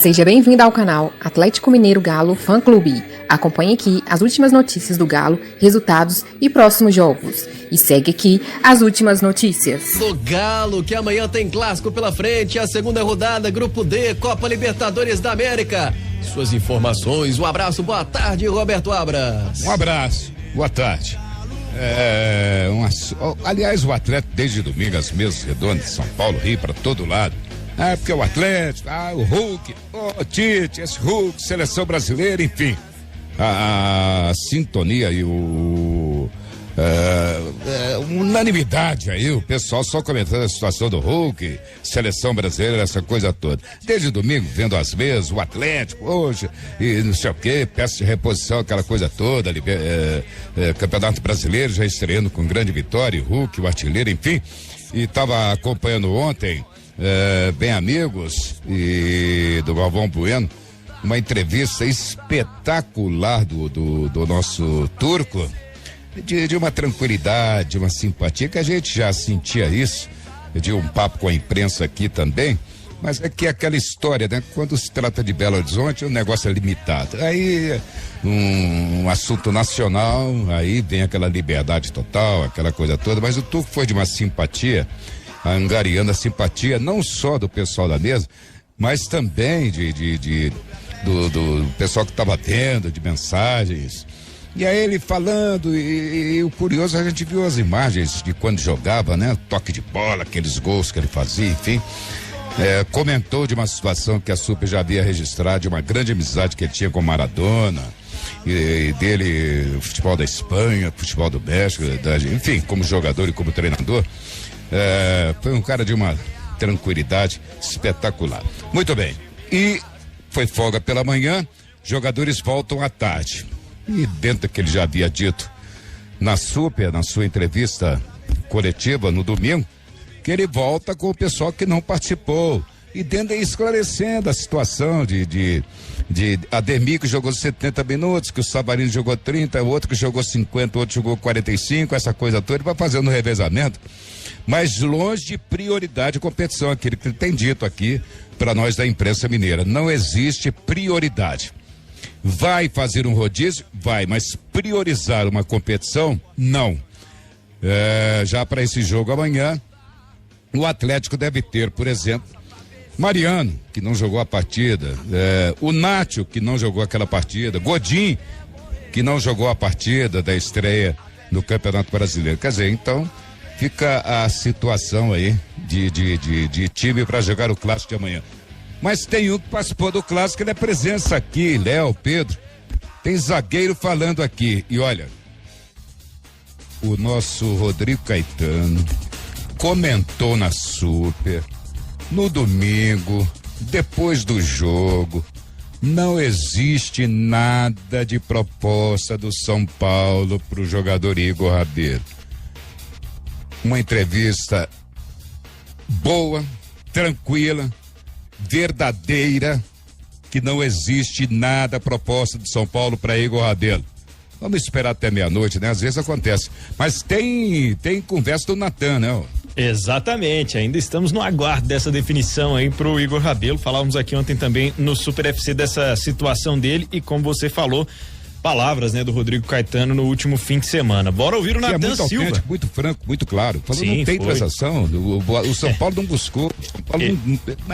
Seja bem-vindo ao canal Atlético Mineiro Galo Fã Clube. Acompanhe aqui as últimas notícias do Galo, resultados e próximos jogos. E segue aqui as últimas notícias. Do Galo, que amanhã tem clássico pela frente, a segunda rodada, Grupo D, Copa Libertadores da América. Suas informações, um abraço, boa tarde, Roberto Abras. Um abraço, boa tarde. Aliás, o Atlético desde domingo, as mesas redondas de São Paulo, Rio, para todo lado. Porque o Atlético, o Hulk, o Tite, esse Hulk, seleção brasileira, enfim. A sintonia e unanimidade aí, o pessoal só comentando a situação do Hulk, seleção brasileira, essa coisa toda. Desde domingo, vendo as mesas, o Atlético hoje, e não sei o quê, peça de reposição, aquela coisa toda, Campeonato Brasileiro já estreando com grande vitória, o Hulk, o artilheiro, enfim. E estava acompanhando ontem, Bem Amigos e do Galvão Bueno, uma entrevista espetacular do nosso turco, de uma tranquilidade, de uma simpatia, que a gente já sentia isso, de um papo com a imprensa aqui também, mas é que é aquela história, né? Quando se trata de Belo Horizonte, o negócio é limitado. Aí, um assunto nacional, aí vem aquela liberdade total, aquela coisa toda, mas o turco foi de uma simpatia, angariando a simpatia não só do pessoal da mesa, mas também do pessoal que estava tendo, de mensagens. E aí ele falando, e o curioso, a gente viu as imagens de quando jogava, né? Toque de bola, aqueles gols que ele fazia, enfim. Comentou de uma situação que a Super já havia registrado, de uma grande amizade que ele tinha com Maradona, e dele, futebol da Espanha, futebol do México, enfim, como jogador e como treinador. Foi um cara de uma tranquilidade espetacular. Muito bem. E foi folga pela manhã, jogadores voltam à tarde. E dentro que ele já havia dito na Super, na sua entrevista coletiva no domingo, que ele volta com o pessoal que não participou. E dentro esclarecendo a situação de Ademir, que jogou 70 minutos, que o Savarino jogou 30, o outro que jogou 50, o outro jogou 45, essa coisa toda, ele vai fazendo o revezamento. Mas longe de prioridade de competição, aquilo que ele tem dito aqui para nós da imprensa mineira. Não existe prioridade. Vai fazer um rodízio? Vai, mas priorizar uma competição? Não. Já para esse jogo amanhã, o Atlético deve ter, por exemplo, Mariano, que não jogou a partida, o Nacho, que não jogou aquela partida, Godin, que não jogou a partida da estreia no Campeonato Brasileiro. Quer dizer, então, fica a situação aí de time para jogar o clássico de amanhã. Mas tem um que participou do clássico, ele é presença aqui, Léo, Pedro. Tem zagueiro falando aqui. E olha, o nosso Rodrigo Caetano comentou na Super, no domingo, depois do jogo. Não existe nada de proposta do São Paulo para o jogador Igor Rabelo. Uma entrevista boa, tranquila, verdadeira, que não existe nada proposta de São Paulo para Igor Rabelo. Vamos esperar até meia-noite, né? Às vezes acontece. Mas tem conversa do Natan, né? Exatamente, ainda estamos no aguardo dessa definição aí pro Igor Rabelo. Falávamos aqui ontem também no Super FC dessa situação dele e, como você falou, palavras, né, do Rodrigo Caetano no último fim de semana. Bora ouvir o Natan Silva. Autêntico, muito franco, muito claro. Falou, sim, não tem foi. transação, o São Paulo não buscou, São Paulo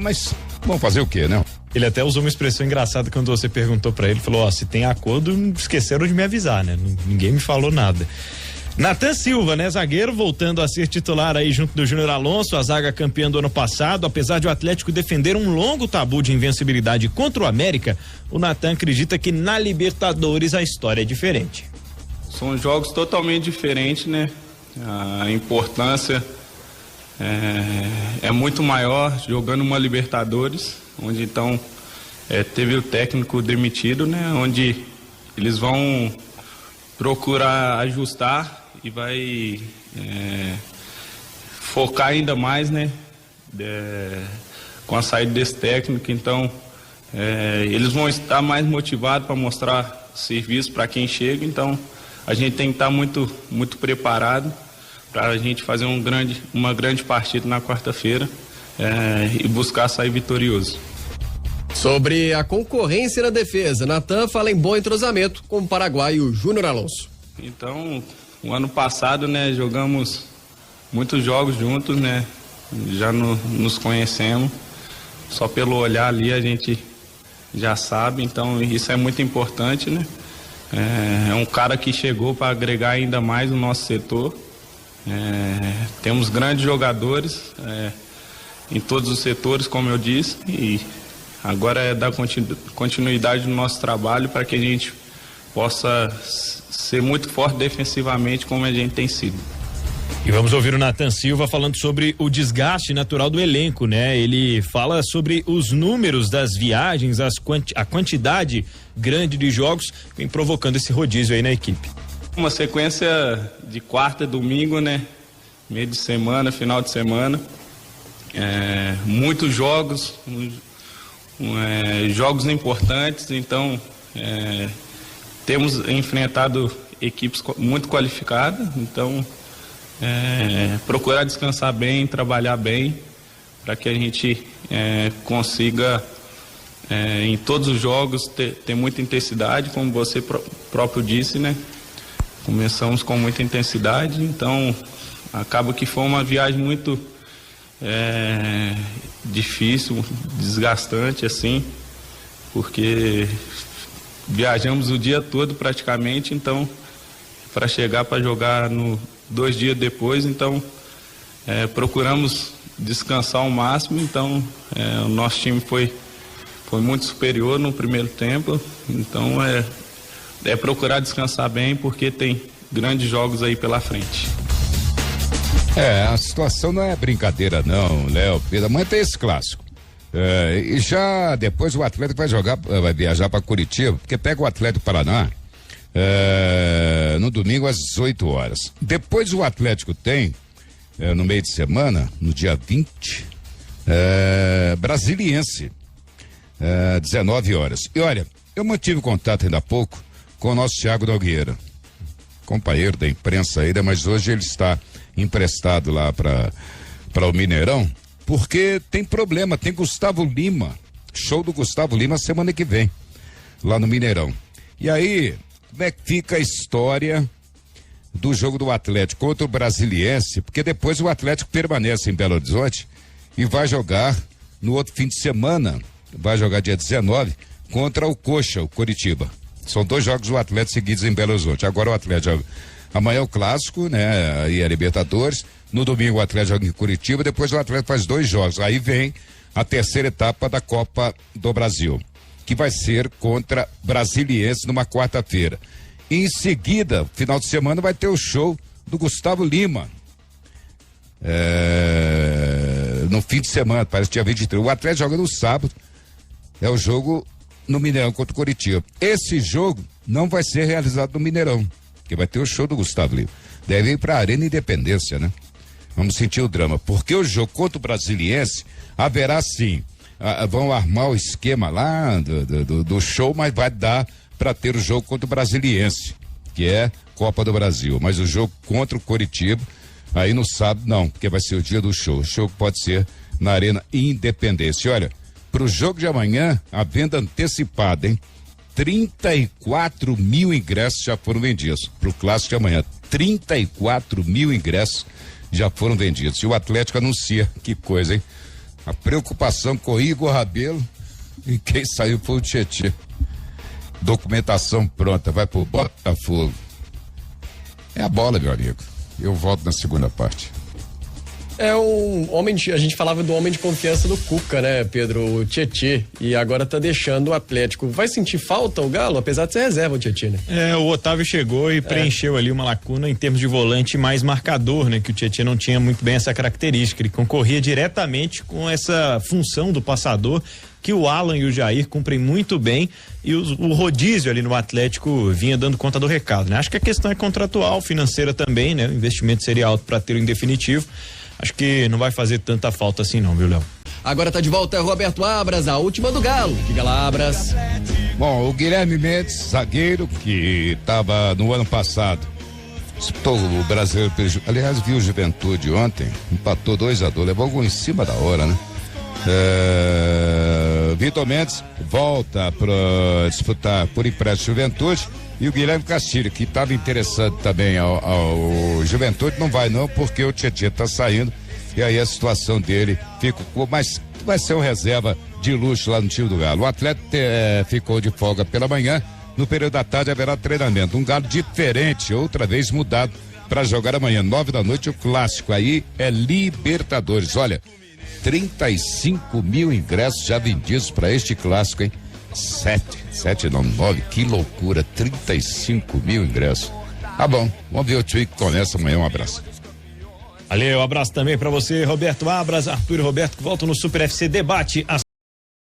mas vamos fazer o quê, né? Ele até usou uma expressão engraçada quando você perguntou pra ele, falou, se tem acordo, esqueceram de me avisar, né? Ninguém me falou nada. Natan Silva, né, zagueiro, voltando a ser titular aí junto do Júnior Alonso, a zaga campeã do ano passado. Apesar de o Atlético defender um longo tabu de invencibilidade contra o América, o Natan acredita que na Libertadores a história é diferente. São jogos totalmente diferentes, né? A importância é muito maior jogando uma Libertadores, onde então teve o técnico demitido, né? Onde eles vão procurar ajustar e vai focar ainda mais, né? Com a saída desse técnico, então eles vão estar mais motivados para mostrar serviço para quem chega, então a gente tem que estar muito, muito preparado para a gente fazer uma grande partida na quarta-feira e buscar sair vitorioso. Sobre a concorrência na defesa, Natan fala em bom entrosamento com o paraguaio Júnior Alonso. Então, o ano passado, né, jogamos muitos jogos juntos, né, já nos conhecemos, só pelo olhar ali a gente já sabe, então isso é muito importante, né. É um cara que chegou para agregar ainda mais o nosso setor. Temos grandes jogadores em todos os setores, como eu disse, e agora é dar continuidade no nosso trabalho para que a gente possa ser muito forte defensivamente como a gente tem sido. E vamos ouvir o Natan Silva falando sobre o desgaste natural do elenco, né? Ele fala sobre os números das viagens, a quantidade grande de jogos que vem provocando esse rodízio aí na equipe. Uma sequência de quarta e domingo, né? Meio de semana, final de semana. Muitos jogos, jogos importantes, então temos enfrentado equipes muito qualificadas, então procurar descansar bem, trabalhar bem, para que a gente consiga em todos os jogos ter muita intensidade, como você próprio disse, né? Começamos com muita intensidade, então acaba que foi uma viagem muito difícil, desgastante assim, porque viajamos o dia todo praticamente, então para chegar para jogar 2 dias depois, então procuramos descansar ao máximo, então o nosso time foi muito superior no primeiro tempo, então procurar descansar bem, porque tem grandes jogos aí pela frente. A situação não é brincadeira não, Léo, Pedro, amanhã tem esse clássico. E já depois o Atlético vai viajar para Curitiba, porque pega o Atlético Paraná no domingo às 18 horas. Depois o Atlético tem, no meio de semana, no dia 20, Brasiliense, 19 horas. E olha, eu mantive contato ainda há pouco com o nosso Thiago Nogueira, companheiro da imprensa ainda, mas hoje ele está emprestado lá para o Mineirão, porque tem problema, tem Gustavo Lima, show do Gustavo Lima semana que vem, lá no Mineirão. E aí, como é que fica a história do jogo do Atlético contra o Brasiliense? Porque depois o Atlético permanece em Belo Horizonte e vai jogar no outro fim de semana, vai jogar dia 19 contra o Coxa, o Coritiba. São 2 jogos do Atlético seguidos em Belo Horizonte. Agora o Atlético joga. Amanhã é o clássico, né? Aí é Libertadores. No domingo o Atlético joga em Curitiba, depois o Atlético faz 2 jogos. Aí vem a terceira etapa da Copa do Brasil, que vai ser contra Brasiliense numa quarta-feira. E em seguida, final de semana, vai ter o show do Gustavo Lima. No fim de semana, parece dia 23. O Atlético joga no sábado. É o jogo no Mineirão contra o Coritiba. Esse jogo não vai ser realizado no Mineirão, porque vai ter o show do Gustavo Lima. Deve ir para a Arena Independência, né? Vamos sentir o drama, porque o jogo contra o Brasiliense haverá sim, vão armar o esquema lá do show, mas vai dar para ter o jogo contra o Brasiliense, que é Copa do Brasil, mas o jogo contra o Coritiba, aí no sábado não, porque vai ser o dia do show. O show pode ser na Arena Independência. Olha, pro jogo de amanhã, a venda antecipada, hein? 34 mil ingressos já foram vendidos. Pro clássico de amanhã, 34 mil ingressos já foram vendidos. E o Atlético anuncia, que coisa, hein? A preocupação com o Igor Rabelo, e quem saiu foi o Tietê. Documentação pronta, vai pro Botafogo. É a bola, meu amigo. Eu volto na segunda parte. É um homem a gente falava do homem de confiança do Cuca, né, Pedro? O Tietê, e agora tá deixando o Atlético. Vai sentir falta o Galo, apesar de ser reserva o Tietê, né? O Otávio chegou e preencheu ali uma lacuna em termos de volante mais marcador, né? Que o Tietê não tinha muito bem essa característica. Ele concorria diretamente com essa função do passador, que o Alan e o Jair cumprem muito bem, e o rodízio ali no Atlético vinha dando conta do recado, né? Acho que a questão é contratual, financeira também, né? O investimento seria alto para ter o definitivo. Acho que não vai fazer tanta falta assim não, viu, Léo? Agora tá de volta Roberto Abras, a última do Galo. Diga lá, Abras. Bom, o Guilherme Mendes, zagueiro, que estava no ano passado, disputou o Brasileiro, aliás, viu o Juventude ontem, empatou 2-2, levou algum em cima da hora, né? Vitor Mendes volta para disputar por empréstimo Juventude. E o Guilherme Castilho, que estava interessado também ao Juventude, não vai não, porque o Tietê está saindo. E aí a situação dele ficou, mas vai ser um reserva de luxo lá no time do Galo. O atleta ficou de folga pela manhã. No período da tarde haverá treinamento. Um Galo diferente, outra vez mudado para jogar amanhã, 9 da noite, o clássico. Aí é Libertadores. Olha, 35 mil ingressos já vendidos para este clássico, hein? 9, que loucura, 35 mil ingressos. Tá bom, vamos ver o time que começa amanhã. Um abraço. Valeu, um abraço também para você, Roberto Abras, Arthur e Roberto, que voltam no Super FC Debate.